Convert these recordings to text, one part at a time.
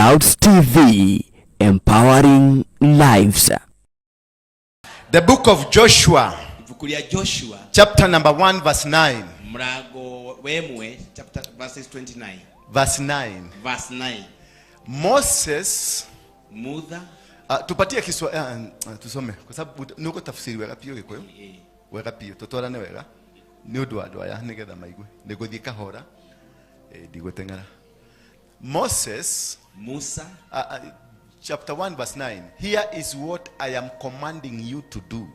Clouds TV, empowering lives. The book of Joshua, chapter number 1, verse 9. Chapter verses 29. Verse 9. Verse 9. Moses Mudha tupatie tusome kwa sababu nuko tafsiri wega pio gikoyo wega pio totwara ne wega ni undu andu aya nigetha maigwe niguthie kahora ndigutengera. Musa chapter 1 verse 9. Here is what I am commanding you to do.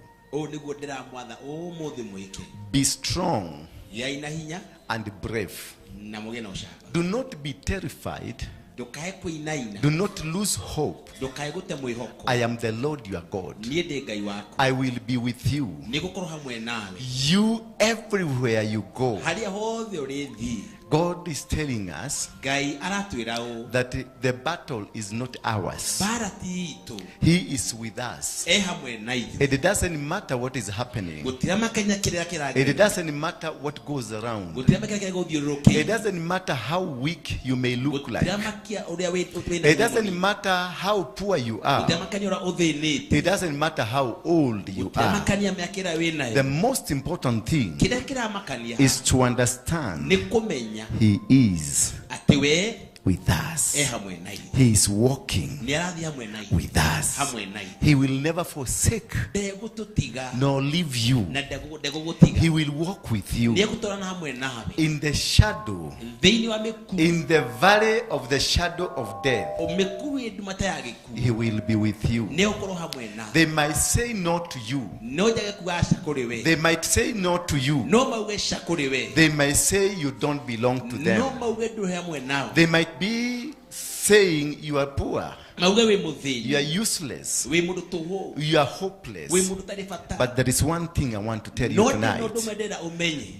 Be strong and brave. Do not be terrified. Do not lose hope. I am the Lord your God. I will be with you. You everywhere you go. God is telling us that the battle is not ours. He is with us. It doesn't matter what is happening. It doesn't matter what goes around. It doesn't matter how weak you may look like. It doesn't matter how poor you are. It doesn't matter how old you are. The most important thing is to understand He is with us. He is walking with us. He will never forsake nor leave you. He will walk with you in the shadow, in the valley of the shadow of death. He will be with you. They might say no to you. They might say no to you. They might say you don't belong to them. They might be saying you are poor, you are useless, you are hopeless. But there is one thing I want to tell you tonight.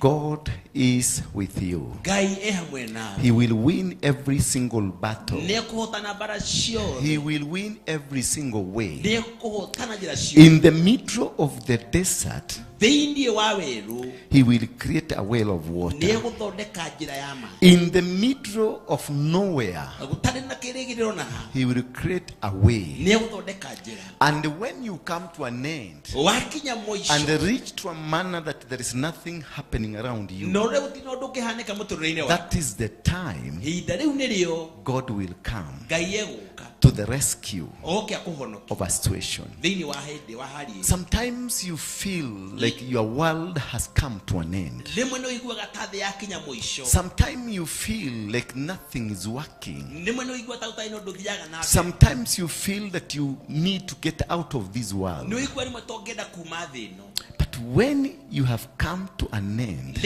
God is with you. He will win every single battle. He will win every single way. In the middle of the desert, He will create a well of water. In the middle of nowhere, He will create a way. And when you come to an end and reach to a manner that there is nothing happening around you, that is the time God will come to the rescue of a situation. Sometimes you feel like your world has come to an end. Sometimes you feel like nothing is working. Sometimes you feel that you need to get out of this world. But when you have come to an end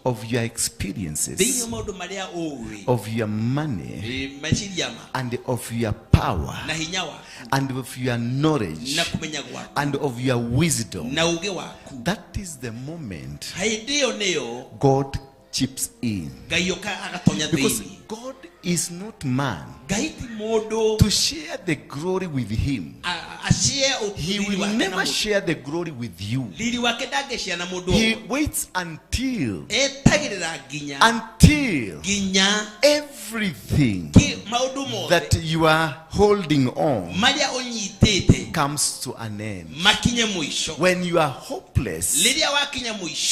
of your experiences, of your money, and of your power, and of your knowledge, and of your wisdom, that is the moment God chips in. Because God is not man to share the glory with him. He will never share the glory with you. He waits until everything that you are holding on comes to an end. When you are hopeless,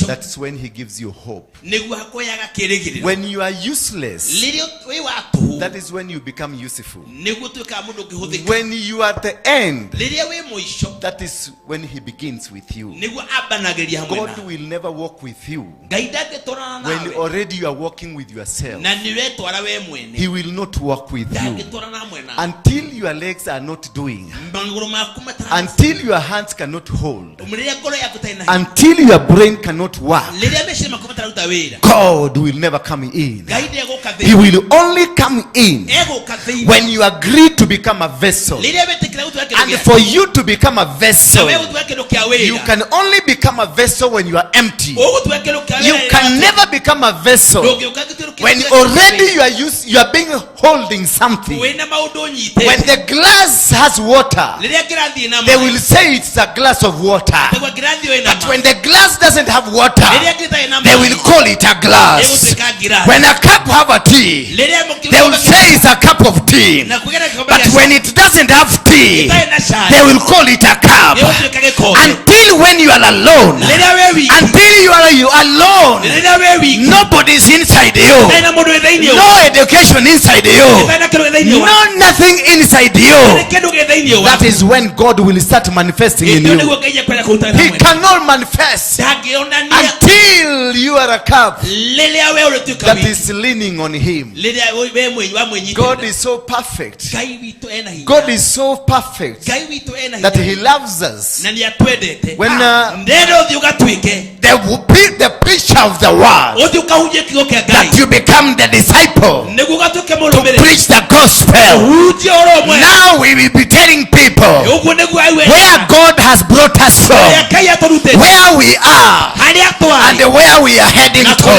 that's when He gives you hope. When you are useless, that is when you become useful. When you are at the end, that is when He begins with you. God will never walk with you when already you are walking with yourself. He will not walk with you until your legs are not doing, until your hands cannot hold, until your brain cannot work. God will never come in. He will only come in when you agree to become a vessel. And for you to become a vessel, you can only become a vessel when you are empty. You can never become a vessel When already you are being holding something. When the glass has water, they will say it's a glass of water. But when the glass doesn't have water, they will call it a glass. When a cup have a tea, they will say it's a cup of tea. But when it doesn't have tea, they will call it a cup. Until when you are alone, until you are alone, nobody's inside you, no education inside you, no nothing inside you. That is when God will start manifesting in you. He cannot manifest until you are a cup that is leaning on him. God is so perfect. God is so perfect that he loves us. When the preacher of the word, that you become the disciple to preach the gospel. Now we will be telling people where God has brought us from, where we are, and where we are heading to.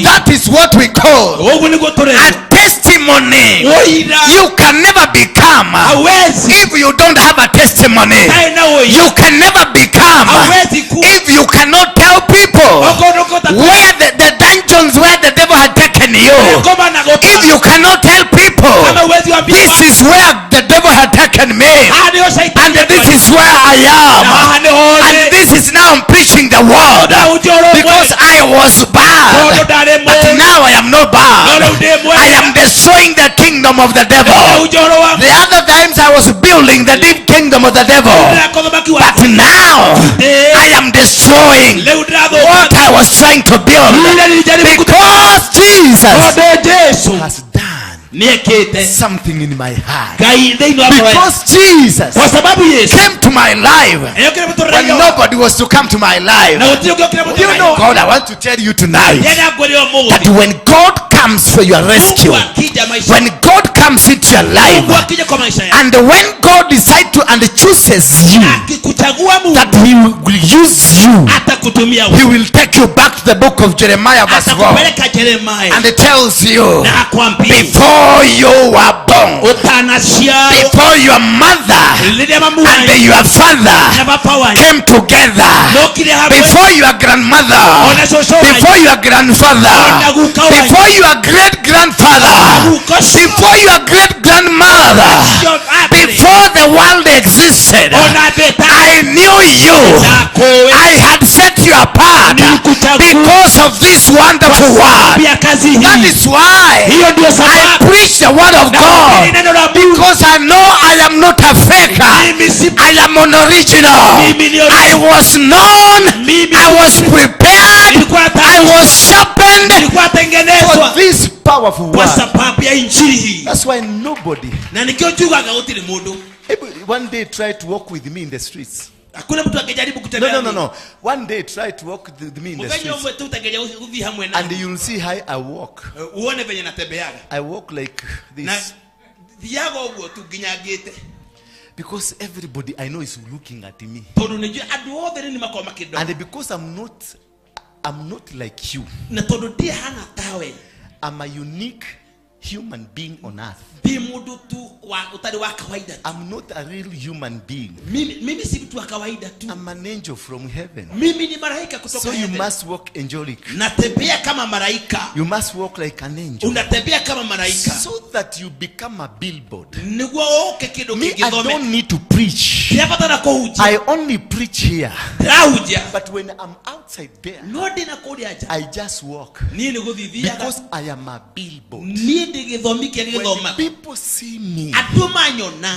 That is what we call a testimony. You can never become if you don't have a testimony. You can never become if you cannot tell people where the dungeons where the devil had taken you. If you cannot tell people this is where the devil had taken me, and this is where I am, and this is now I'm preaching the word, because I was bad, but now I am not bad. I am destroying the kingdom of the devil. The other times I was building the deep kingdom of the devil, but now I am destroying what I was trying to build, because Jesus has done something in my heart. Because Jesus came to my life when nobody was to come to my life. You know, God, I want to tell you tonight that when God comes for your rescue, when God comes into your life, and when God decides to and chooses you, that he will use you, he will take you back to the book of Jeremiah verse 4, and it tells you, before you were born, before your mother and your father came together, before your grandmother, before your grandfather, before your great grandfather, before your great grandmother, before the world existed, I knew you. I had set you apart because of this wonderful word. That is why I preach the word of God, because I know I am not a faker. I am an original. I was known, I was prepared, I was sharpened for this powerful word. That's why nobody one day tried to walk with me in the streets. No. One day try to walk with me in the streets, and you'll see how I walk. I walk like this, because everybody I know is looking at me, and because I'm not like you. I'm a unique human being on earth. I'm not a real human being. I'm an angel from heaven. So you must walk angelic. You must walk like an angel, so that you become a billboard. Me, I don't need to preach. I only preach here. But when I'm outside there, I just walk, because I am a billboard. When people see me,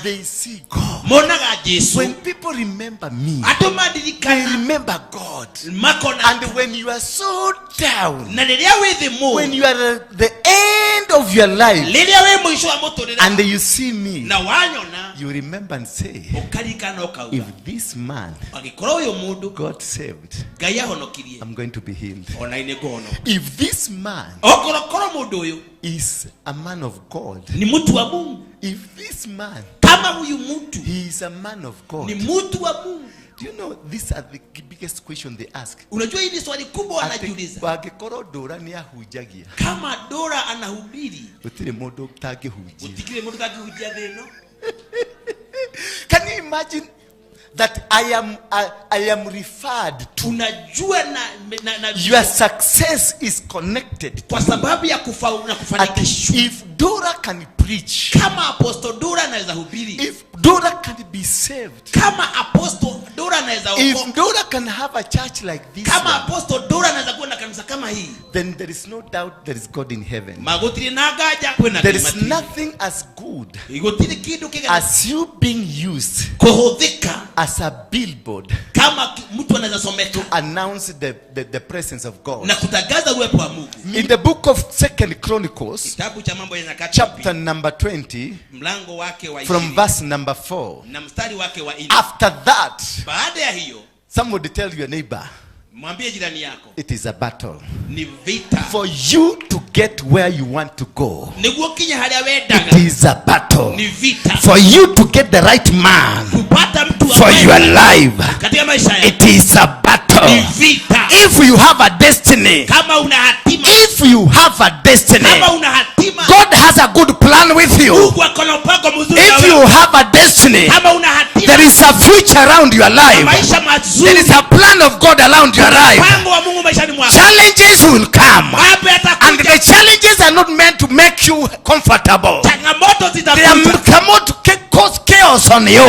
they see God. When people remember me, they remember God. And when you are so down, when you are at the end of your life, and you see me, you remember and say, if this man God saved, I'm going to be healed. If this man is a man of God, if this man, he is a man of God, Do you know these are the biggest question they ask? Unajua hili swali kubwa wanajiuliza. Wangekoro Ndura ni ahujagia. Kama Ndura anahubiri. Utile mundu utangihujia. Utikile mundu utangihujia theno. Can you imagine that I am referred to? Unajua na your success is connected kwa sababu ya kufaulu na kufanikishwa. If Ndura can preach, kama Apostle Ndura anaweza hubiri, if Ndura can be saved, kama Apostle Ndura anaweza okoka, if Ndura can have a church like this, kama Apostle Ndura anaweza kuwa na kanisa kama hii, then there is no doubt there is God in heaven. magotiri nagaja kwena. There is nothing as good as you being used kuhudhika as a billboard kama mtu anaweza someka to announce the presence of God. Na kutangaza uwepo wa Mungu. In the book of 2 Chronicles, kitabu cha mambo ya nyakati, chapter number 20, mlango wake wa 20, from verse number 4, na mstari wake wa 4. After that, baada ya hiyo, somebody tell your neighbor, mwambie jirani yako, it is a battle. Ni vita. For you to get where you want to go, it is a battle. Ni vita. For you to get the right man for your life, it is a battle. Ni vita. If you have a destiny, kama una hatima, if you have a destiny, kama una hatima, God has a good plan with you. If you have a destiny, kama una hatima, there is a future around your life. There is a plan of God around your life. Challenges will come, and the challenges are not meant to make you comfortable. They are come to cause chaos on you.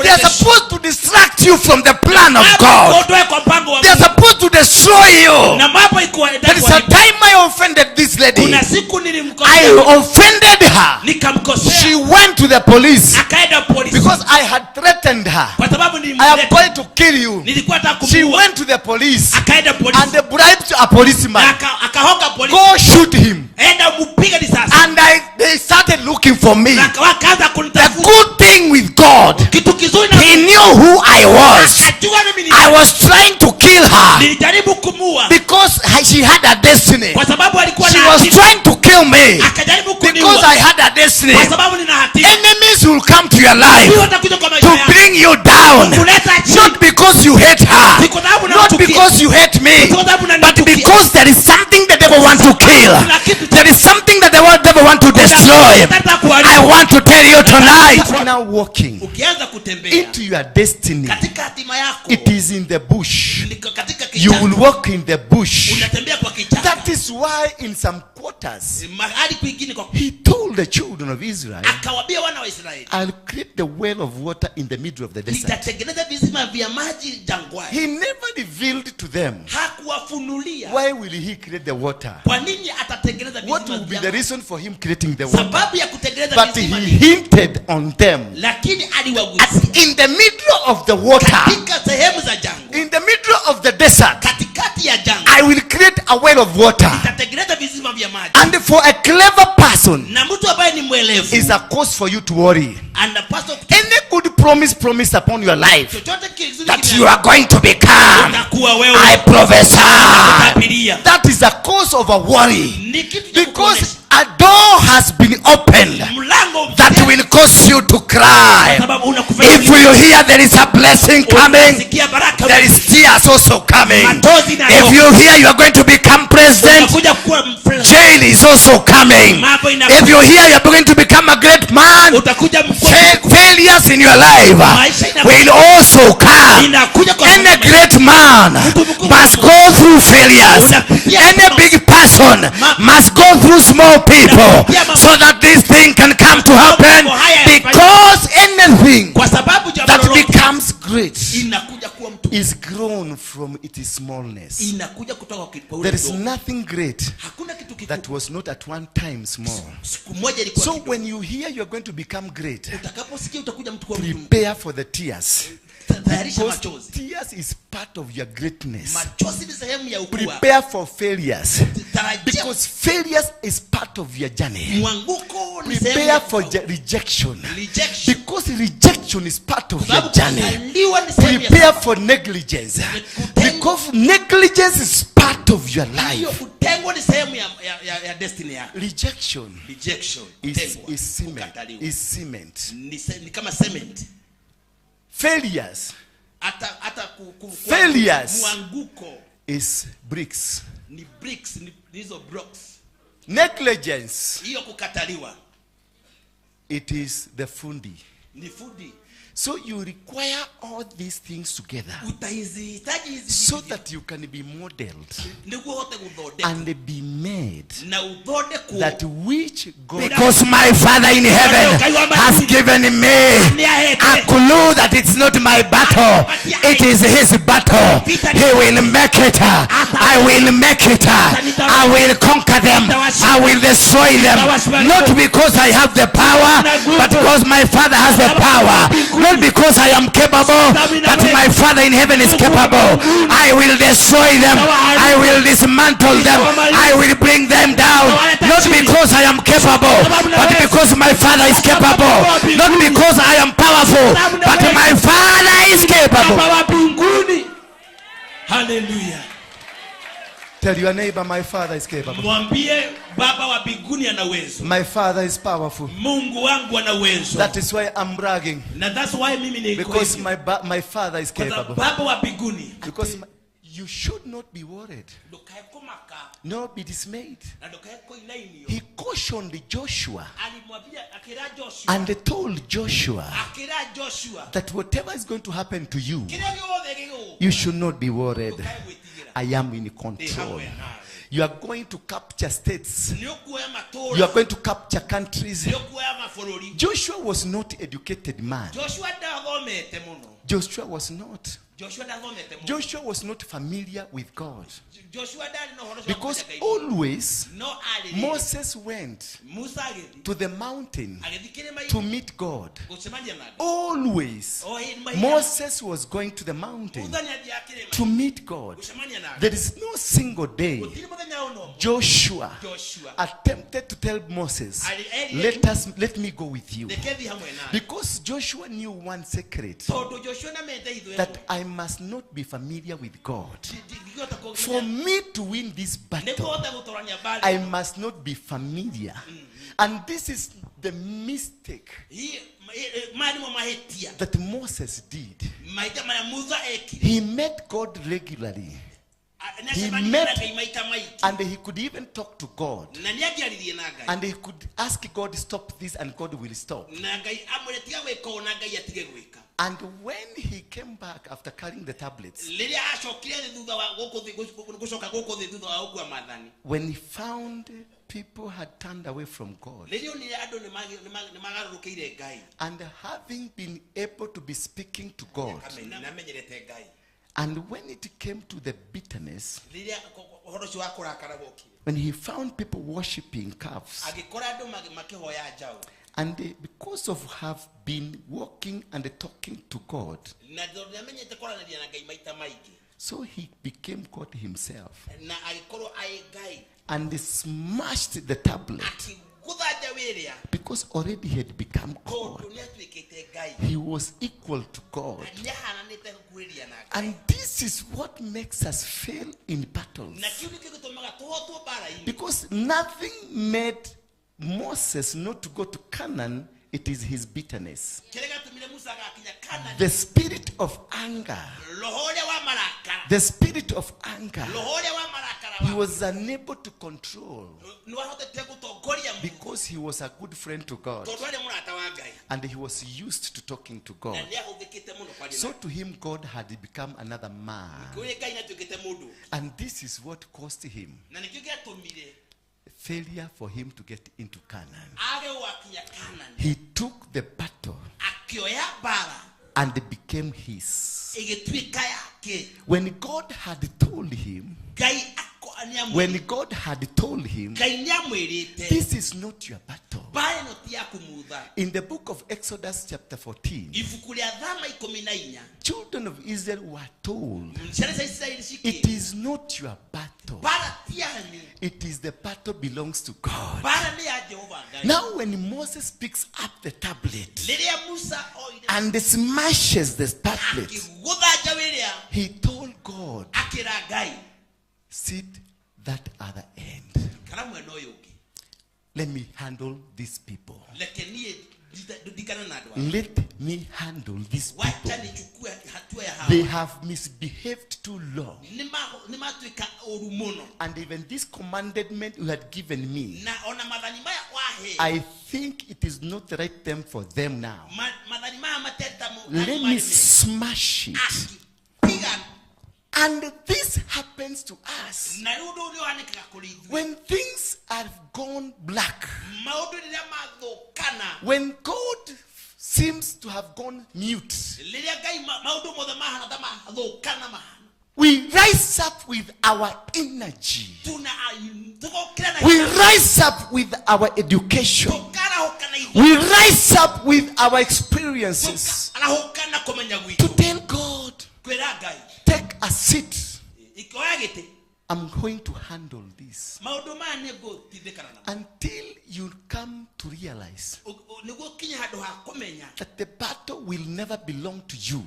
They are supposed to distract you from the plan of God. They are supposed to destroy you. There is a time I offended this lady. I offended her. She went to the police because I had threatened her. I am going to kill you. She went to the police and they bribed a policeman. Go shoot him. And they started looking for me. The good thing with God, he knew who I was. I was trying to kill her because she had a destiny. She was trying to kill me because I had a destiny. Enemies will come to your life to bring you down, not because you hate her, not because you hate me, but because there is something the devil wants to kill. There is something that the devil wants to destroy. I want to tell you tonight, now walking into your destiny, it is in the bush. You will walk in the bush. That is why in some quarters he told the children of Israel, I'll create the well of water in the middle of the desert. He never revealed to them why will he create the water. What will be the reason for him creating the water? But he hinted on them. In the middle of the water, in the middle of the desert, I will create a well of water. And for a clever person, is a cause for you to worry. Any good promise upon your life that you are going to become, I prophesy, that is a cause of a worry, because a door has been opened that will cause you to cry. If you hear there is a blessing coming, there is tears also coming. If you hear you are going to become president, jail is also coming. If you hear you are going to become a great man, failures in your life will also come. Any great man must go through failures. Any big person must go through small people, so that this thing can come to happen. Because anything that becomes great is grown from its smallness. There is nothing great that was not at one time small. So when you hear you are going to become great, prepare for the tears. Because tears is part of your greatness. Prepare for failures, because failures is part of your journey. Prepare for rejection, because rejection is part of your journey. Prepare for negligence, because negligence is part of your life. Rejection is cement. Failures Failures is bricks. Ni bricks, ni hizo blocks. Negligence, hiyo kukataliwa, it is the fundi. Ni fundi. So you require all these things together so that you can be modeled and be made that which God, because my Father in heaven has given me a clue that it's not my battle, it is his battle. He will make it. I will make it. I will conquer them. I will destroy them. Not because I have the power, but because my Father has the power. Not because I am capable, but my Father in heaven is capable. I will destroy them. I will dismantle them. I will bring them down. Not because I am capable, but because my Father is capable. Not because I am powerful, but my Father is capable. Hallelujah. Tell your neighbor, my Father is capable. My Father is powerful. That is why I'm bragging. Because my Father is capable. Because you should not be worried, nor be dismayed. He cautioned Joshua and told Joshua that whatever is going to happen to you, you should not be worried. I am in control. You are going to capture states. You are going to capture countries. Joshua was not educated man. Joshua was not. Joshua was not familiar with God. Because always Moses went to the mountain to meet God. Always Moses was going to the mountain to meet God. There is no single day Joshua attempted to tell Moses, let me go with you. Because Joshua knew one secret, that I must not be familiar with God. For me to win this battle, I must not be familiar. And this is the mistake that Moses did. He met God regularly. He met, and he could even talk to God, and he could ask God, stop this, and God will stop. And when he came back after carrying the tablets, when he found people had turned away from God, and having been able to be speaking to God, and when it came to the bitterness, when he found people worshiping calves, and because of have been walking and talking to God, so he became God himself, and he smashed the tablet. Because already he had become God. He was equal to God. And this is what makes us fail in battles. Because nothing made Moses not to go to Canaan. It is his bitterness. The spirit of anger. The spirit of anger. He was unable to control because he was a good friend to God. And he was used to talking to God. So to him, God had become another man. And this is what cost him failure for him to get into Canaan. He took the battle and it became his. When God had told him, this is not your battle. In the book of Exodus chapter 14, children of Israel were told, it is not your battle. It is the battle belongs to God. Now when Moses picks up the tablet and smashes the tablet, he told God, sit that other end. Let me handle these people. Let me handle these people. They have misbehaved too long. And even this commandment you had given me, I think it is not the right time for them now. Let me smash it. And this happens to us when things have gone black. When God seems to have gone mute, we rise up with our energy. We rise up with our education. We rise up with our experiences to tell God, take a seat. I'm going to handle this. Until you come to realize that the battle will never belong to you.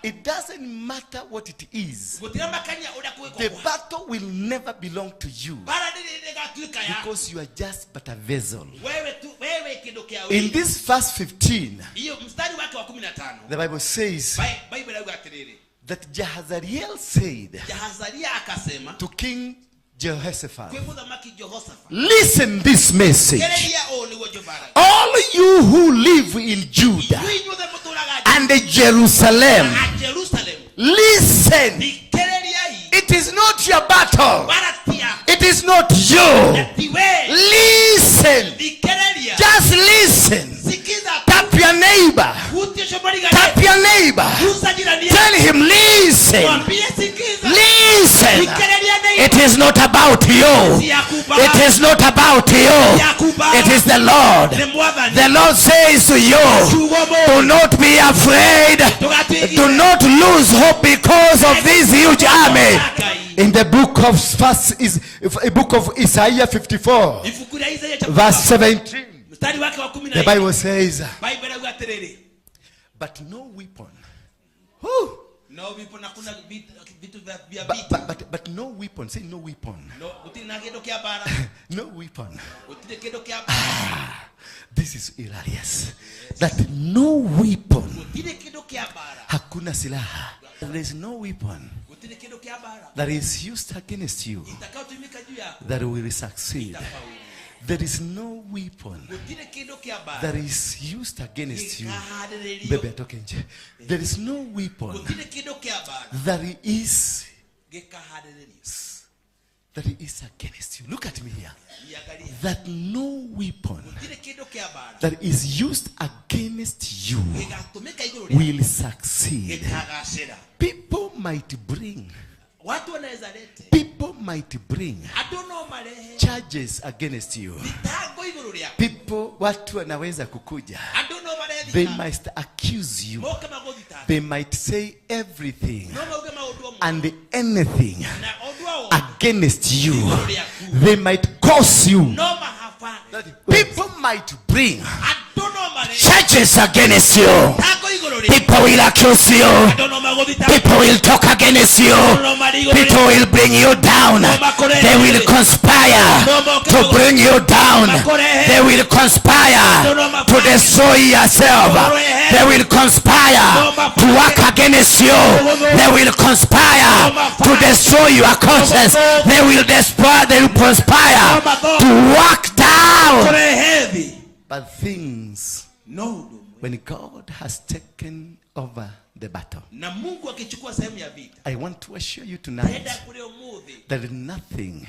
It doesn't matter what it is. The battle will never belong to you, because you are just but a vessel. In this verse 15, the Bible says that Jahazariel said to King Jehoshaphat, listen this message. All you who live in Judah and Jerusalem, listen. It is not your battle. It is not you. Listen. Just listen. Tap your neighbor. Tap your neighbor. Tell him, listen. Listen. It is not about you. It is not about you. It is the Lord. The Lord says to you, do not be afraid. Do not lose hope because of this huge army. In the book of Isaiah 54, verse 17, the Bible says, but no weapon. But no weapon. Say no weapon. No weapon. This is hilarious. That no weapon. Hakuna silaha. There is no weapon that is used against you that will succeed. There is no weapon that is used against you. Baby, there is no weapon that is against you. Look at me here. That no weapon that is used against you will succeed. People might bring charges against you. People, watu wanaweza kukuja. They might accuse you. They might say everything and anything against you. They might curse you. People might bring charges against you. People will accuse you. People will talk against you. People will bring you down. They will conspire to bring you down. They will conspire to destroy yourself. They will conspire to work against you. They will conspire to destroy your conscience. They will conspire to work down. But things, when God has taken over the battle, I want to assure you tonight there is nothing,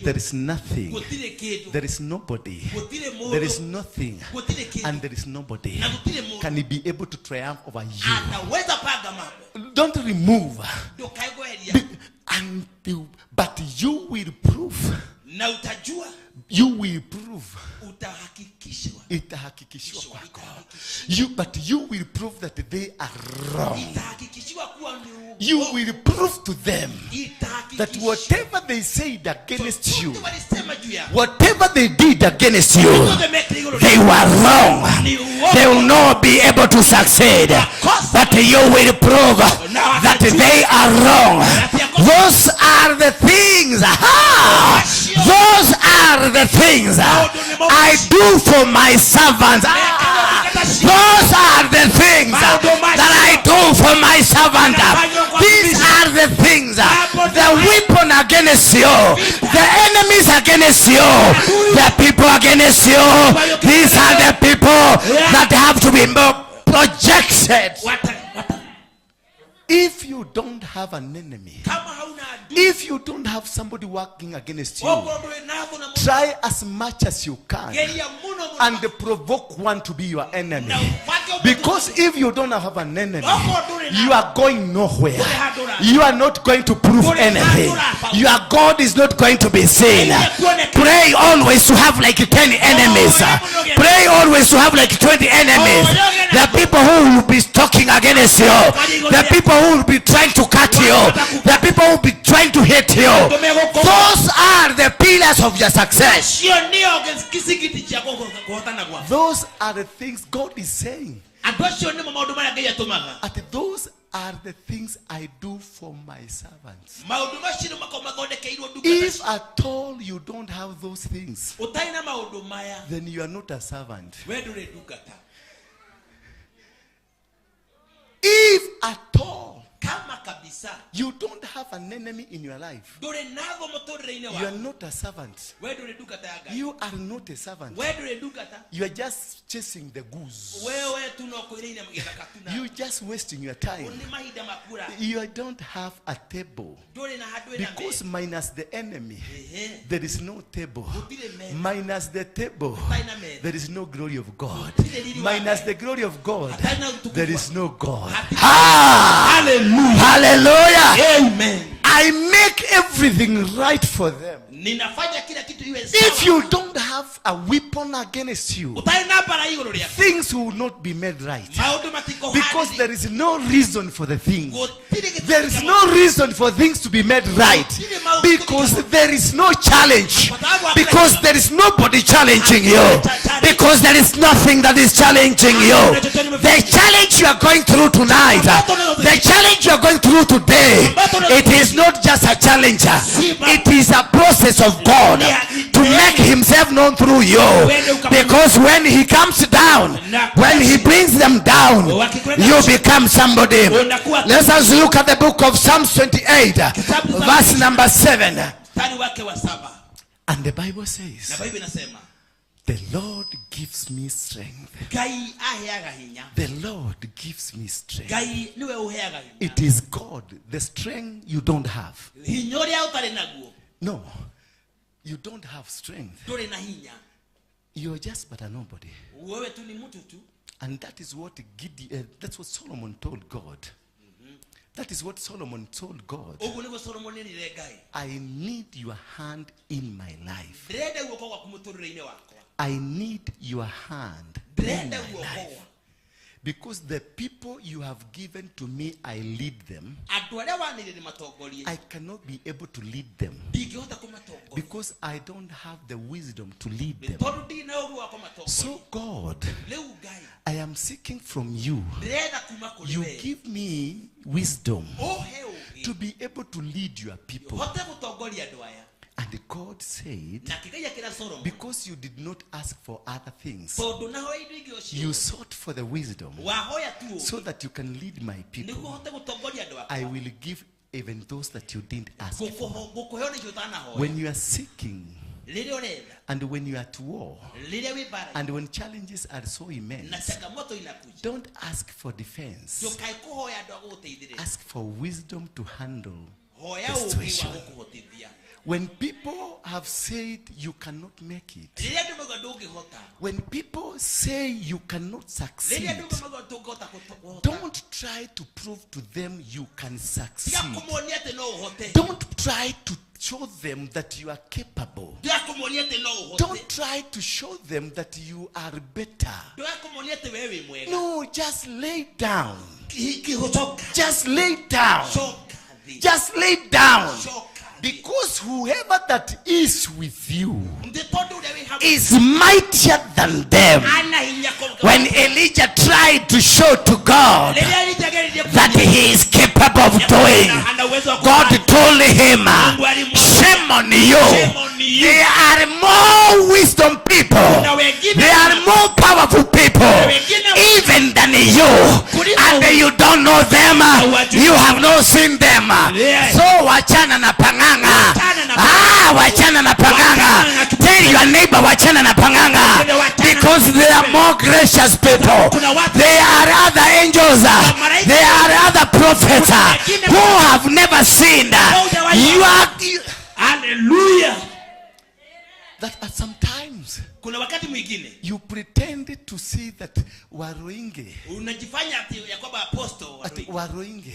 there is nothing, there is nobody, there is nothing, and there is nobody can be able to triumph over you. Don't remove, but you will prove. You will prove. Itahakikishwa kwako. But you will prove that they are wrong. You will prove to them that whatever they said against you, whatever they did against you, they were wrong. They will not be able to succeed. But you will prove that they are wrong. Those are the things. Those are the things I do for my servants. Those are the things that I do for my servant. These are the things, the weapon against you, the enemies against you, the people against you. These are the people that have to be projected. If you don't have an enemy, if you don't have somebody working against you, try as much as you can and provoke one to be your enemy. Because if you don't have an enemy, you are going nowhere. You are not going to prove anything. Your God is not going to be seen. Pray always to have like 10 enemies. Pray always to have like 20 enemies. The people who will be talking against you, the people who will be trying to cut you, the people who will be trying to hate you, those are the pillars of your success. Those are the things God is saying. At those are the things I do for my servants. If at all you don't have those things, then you are not a servant. If at all you don't have an enemy in your life, you are not a servant. You are not a servant. You are just chasing the goose. You are just wasting your time. You don't have a table. Because minus the enemy, there is no table. Minus the table, there is no glory of God. Minus the glory of God, there is no God. Hallelujah. Hallelujah. Amen. I make everything right for them. If you don't have a weapon against you, things will not be made right. Because there is no reason for the things. There is no reason for things to be made right. Because there is no challenge. Because there is nobody challenging you. Because there is nothing that is challenging you. The challenge you are going through tonight, the challenge you are going through today, it is not just a challenge. It is a process of God to make himself known through you. Because when he comes down, when he brings them down, you become somebody. Let us look at the book of Psalms 28, verse number 7. And the Bible says, the Lord gives me strength. The Lord gives me strength. It is God, the strength you don't have. No, you don't have strength. You are just but a nobody. And that is what that's what Solomon told God. That is what Solomon told God. I need your hand in my life. I need your hand in my life. Because the people you have given to me, I lead them. I cannot be able to lead them. Because I don't have the wisdom to lead them. So God, I am seeking from you. You give me wisdom to be able to lead your people. And God said, because you did not ask for other things, you sought for the wisdom so that you can lead my people. I will give even those that you didn't ask for. When you are seeking, and when you are at war, and when challenges are so immense, don't ask for defense. Ask for wisdom to handle the situation. When people have said you cannot make it, when people say you cannot succeed, don't try to prove to them you can succeed. Don't try to show them that you are capable. Don't try to show them that you are better. No, just lay down. Just lay down. Just lay down. Because whoever that is with you is mightier than them. When Elijah tried to show to God that he is capable of doing, God told him, shame on you. There are more wisdom people. There are more powerful people even than you. And you don't know know them, you have not seen them. So wachana na panganga. Wachana na panganga. Tell your neighbor wachana na panganga, because they are more gracious people. They are other angels. They are other prophets who have never seen. You are hallelujah. That at sometimes kuna wakati mwingine you pretend to see that Waruinge, unajifanya ati ya kwamba apostle Waruinge,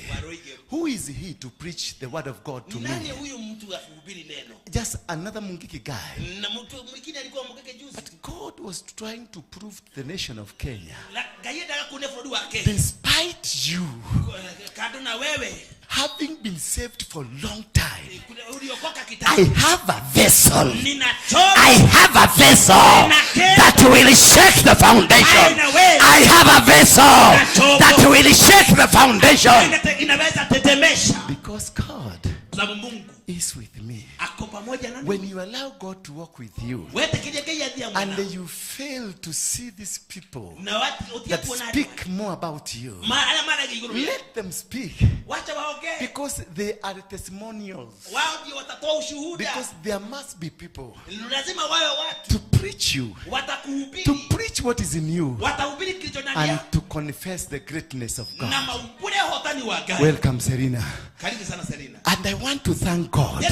who is he to preach the word of God to me? Nani huyu mtu afubiri neno? Just another mungiki guy. Na mtu mwingine alikuwa mungeke juzi. But God was trying to prove to the nation of Kenya, Kenya, despite you kadona wewe having been saved for a long time, I have a vessel. I have a vessel that will shake the foundation. I have a vessel that will shake the foundation. Because God is with me. When you allow God to walk with you and you fail to see these people that speak more about you, let them speak, because they are testimonials. Because there must be people to preach you, to preach what is in you, and to confess the greatness of God. Welcome, Serena. And I want to thank God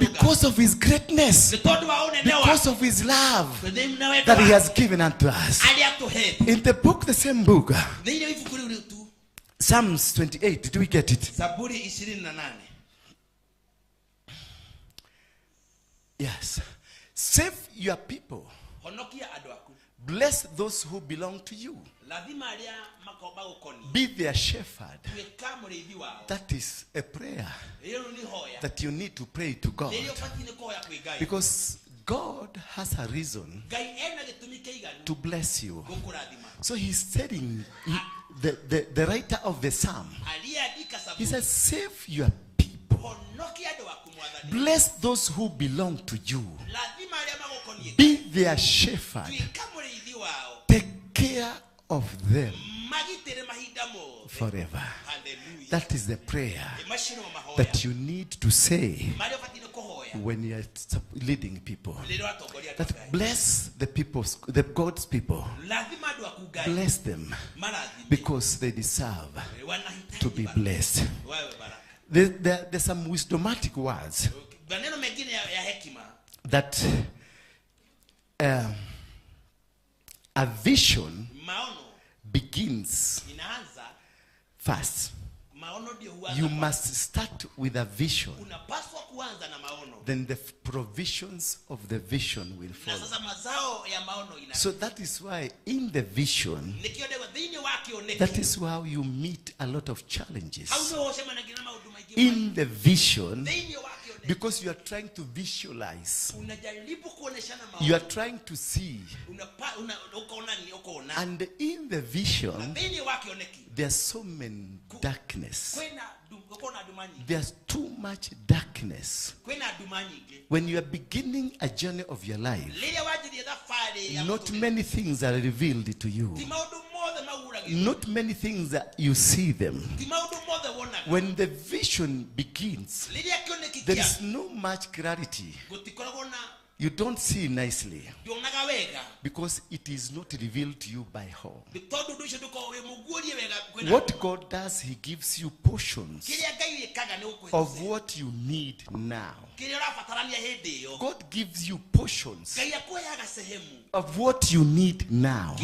because of his greatness, because of his love that he has given unto us. In the book, the same book, Psalms 28, do we get it? Yes. Save your people. Bless those who belong to you. Be their shepherd. That is a prayer that you need to pray to God, because God has a reason to bless you. So he's telling the writer of the psalm, he says, save your people. Bless those who belong to you. Be their shepherd. Take care of them forever. That is the prayer that you need to say when you are leading people. That bless the people, the God's people. Bless them, because they deserve to be blessed. There's some wisdomatic words that a vision begins first. You must start with a vision. Then the provisions of the vision will follow. So that is why in the vision, that is why you meet a lot of challenges. In the vision, because you are trying to visualize, you are trying to see, and in the vision there's so many darkness. There's too much darkness. When you are beginning a journey of your life, not many things are revealed to you. Not many things that you see them. When the vision begins, there is no much clarity. You don't see nicely, because it is not revealed to you by how. What God does, he gives you portions of what you need now. God gives you portions of what you need now,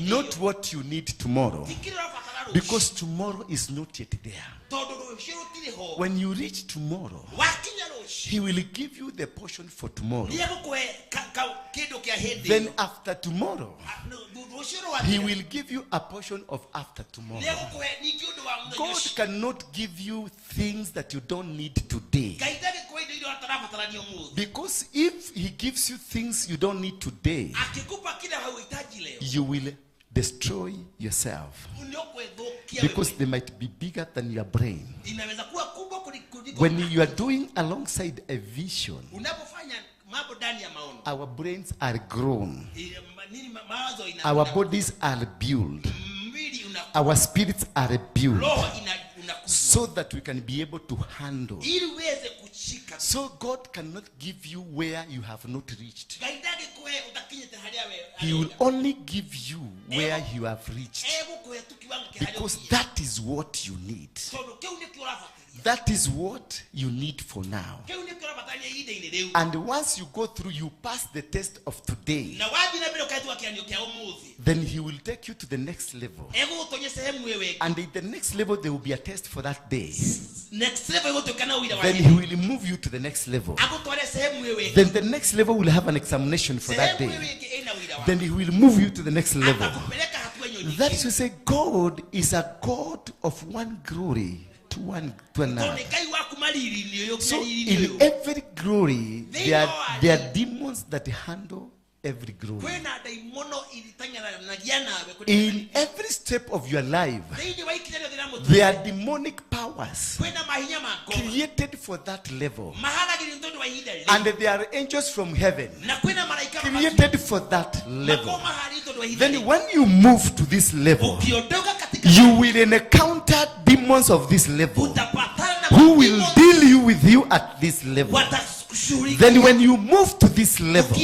not what you need tomorrow, because tomorrow is not yet there. When you reach tomorrow, he will give you the portion for tomorrow. Then after tomorrow, he will give you a portion of after tomorrow. God cannot give you things that you don't need today, because if he gives you things you don't need today, you will destroy yourself, because they might be bigger than your brain. When you are doing alongside a vision, our brains are grown, our bodies are built. our spirits are rebuilt so that we can be able to handle. So God cannot give you where you have not reached. He will only give you where you have reached, because that is what you need. That is what you need for now. And once you go through, you pass the test of today, then he will take you to the next level. And in the next level, there will be a test for that day. Then he will move you to the next level. Then the next level will have an examination for that day. Then he will move you to the next level. That's to say, God is a God of one glory to another. So in every glory, there are demons that handle every glory. In every step of your life, there are demonic powers created for that level. And there are angels from heaven created for that level. Then when you move to this level, you will encounter demons of this level who will deal with you at this level. Then when you move to this level,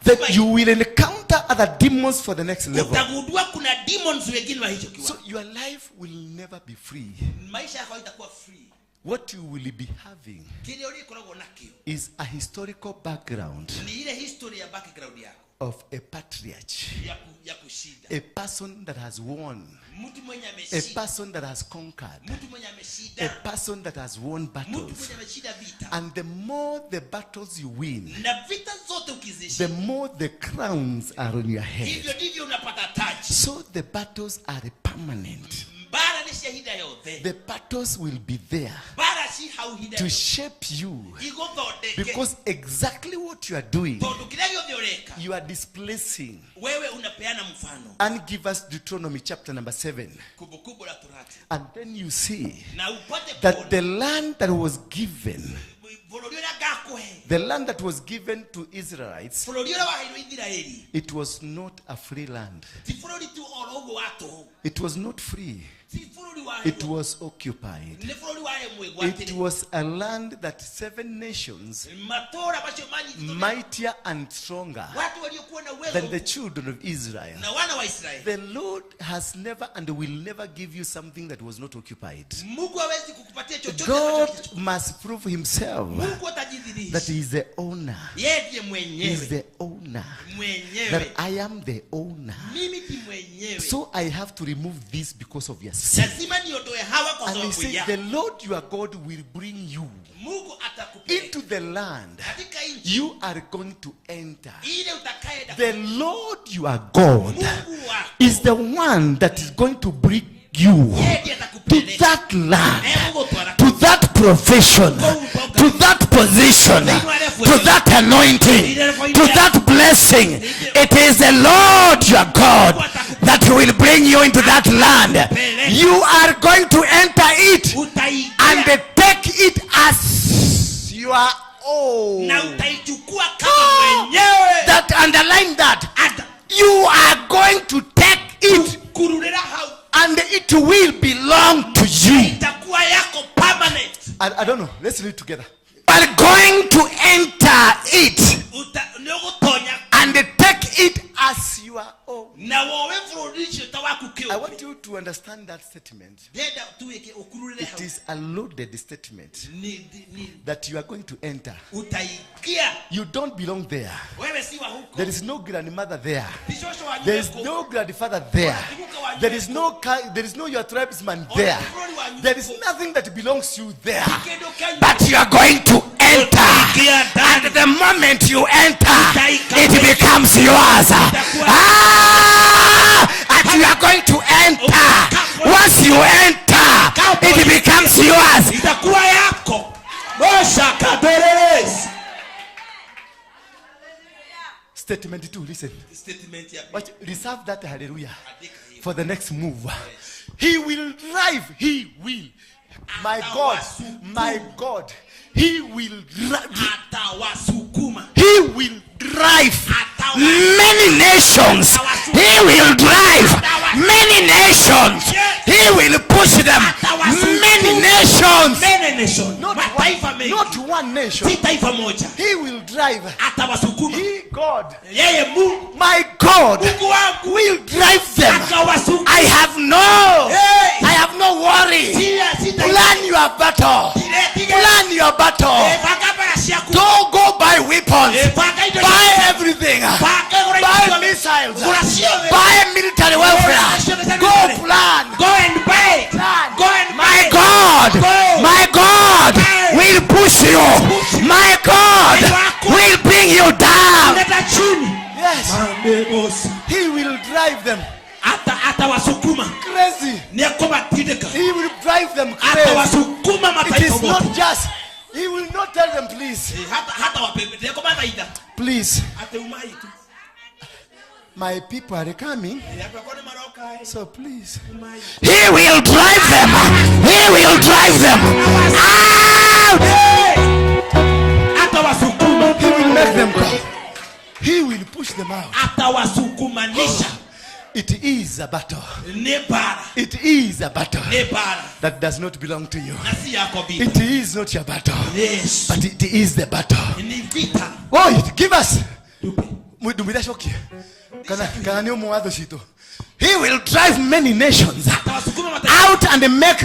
then you will encounter other demons for the next level. So your life will never be free. What you will be having is a historical background of a patriarch, a person that has won, a person that has conquered, a person that has won battles. And the more the battles you win, the more the crowns are on your head. So the battles are permanent. The battles will be there to shape you, because exactly what you are doing, you are displacing. And give us Deuteronomy chapter number 7. And then you see that the land that was given, the land that was given to Israelites, it was not a free land. It was not free. It was occupied. It was a land that 7 nations, mightier and stronger than the children of Israel. The Lord has never and will never give you something that was not occupied. God must prove himself that he is the owner. He is the owner. That I am the owner. So I have to remove this because of your sin. And he said, the Lord your God will bring you into the land you are going to enter. The Lord your God is the one that is going to bring you to that land, to that profession, to that position, to that anointing, to that blessing. It is the Lord your God that will bring you into that land. You are going to enter it and take it as your own. That underline that. You are going to take it and it will belong to you. I don't know. Let's read together. You are going to enter it and take it as your own. I want you to understand that statement. It is a loaded statement that you are going to enter. You don't belong there. There is no grandmother there. There is no grandfather there. There is no your tribesman there. There is nothing that belongs to you there. But you are going to enter. And the moment you enter, it becomes yours. And you are going to enter. Once you enter, it becomes yours. Statement 2, listen. But reserve that hallelujah for the next move. He will drive. He will. My God. My God. He will drive. He will drive many nations. He will drive many nations. He will push them. Many nations. Not one nation. He will drive. He, God, my God, will drive them. I have no worry. Plan your battle. Plan your battle. Don't go buy weapons. Buy everything. Buy missiles. Buy military welfare. Go plan. Go and buy. Go and my God. My God will push you. My God will bring you down. Yes. He will drive them crazy. He will drive them crazy. It is not just. He will not tell them please. Please. My people are coming. So please. He will drive them. He will drive them out. He will make them come. He will push them out. It is a battle. It is a battle that does not belong to you. It is not your battle. But it is the battle. Oh, give us. He will drive many nations out and make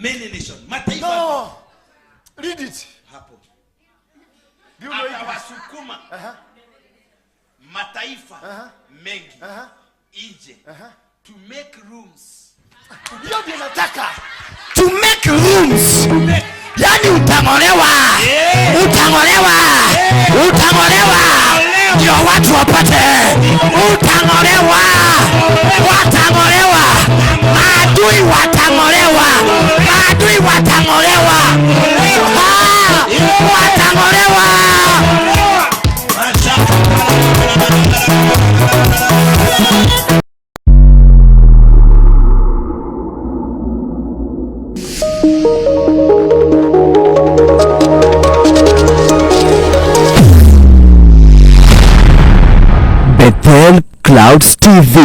many nations. No. Read it. Atawasukuma mataifa mengi nje to make rooms. To make rooms. Yani utangolewa. Ndio watu wapate. Utangolewa. Watangolewa. Maadui watangolewa. Watangolewa. Bethel Clouds TV.